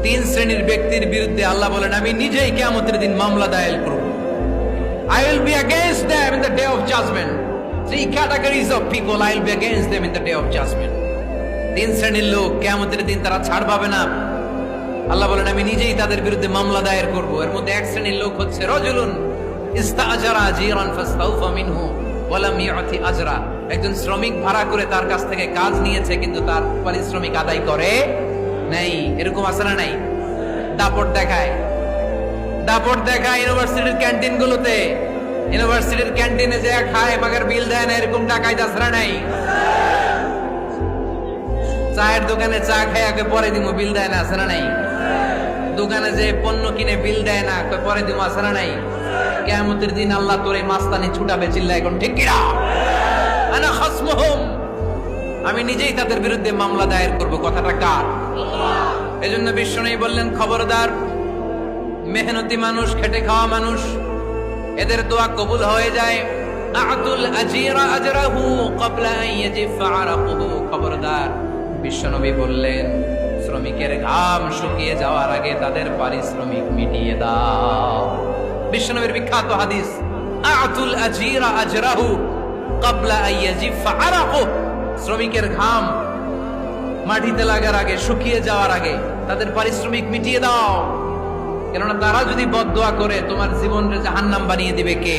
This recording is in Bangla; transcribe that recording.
তিন শ্রেণীর ব্যক্তির বিরুদ্ধে আল্লাহ বলেন আমি নিজেই কিয়ামতের দিন মামলা দায়ের করব। I will be against them in the day of judgment. Three categories of people I will be against them in the day of judgment. তিন শ্রেণীর লোক কিয়ামতের দিন তারা ছাড় পাবে না। আল্লাহ বলেন আমি নিজেই তাদের বিরুদ্ধে মামলা দায়ের করব। এর মধ্যে এক শ্রেণীর লোক হচ্ছে রাজুলুন ইস্তাআজারা আজিরান ফাস্তাউফা মিনহু ওয়া লাম ইউতি আজরা। একজন শ্রমিক ভাড়া করে তার কাছ থেকে কাজ নিয়েছে কিন্তু তার পারিশ্রমিক আদায় করে নাই। এরকম আছে না নাই? দাপট দেখায় ইউনিভার্সিটির ক্যান্টিন গুলোতে, ইউনিভার্সিটির ক্যান্টিনে যে খায় মাগার বিল দেয় না, এরকম টাকায় দাসরা নাই। চায়ের দোকানে চা খায় আগে পরে দিমু, বিল দেয় না, আছে না নাই? দোকানে যে পণ্য কিনে বিল দেয় না, পরে দিমু, আছে না নাই? কিয়ামতের দিন আল্লাহ তোর এই মাস্তানি ছুটাবে, চিল্লা এখন ঠিক কিনা? আনা খাসমুহুম, আমি নিজেই তাদের বিরুদ্ধে মামলা দায়ের করব। কথাটা কার? এজন্য বিশ্বনবী বললেন খবরদার, মেহনতি মানুষ, খেটে খাওয়া মানুষ, এদের দোয়া কবুল হয়ে যায়। আতুল আজিরা আজরাহু ক্বাবলা আন ইয়াজিফা আরাকুহু। খবরদার, বিশ্বনবী বললেন শ্রমিকের ঘাম শুকিয়ে যাওয়ার আগে তাদের পারিশ্রমিক মিটিয়ে দাও। বিশ্বনবীর বিখ্যাত হাদিস, আতুল আজিরা আজরাহু ক্বাবলা আন ইয়াজিফা আরাকুহু। শ্রমিকের ঘাম মাটিতে লাগার আগে, শুকিয়ে যাওয়ার আগে তাদের পারিশ্রমিক মিটিয়ে দাও। কেননা তারা যদি বদদোয়া করে তোমার জীবনকে জাহান্নাম বানিয়ে দিবে কে?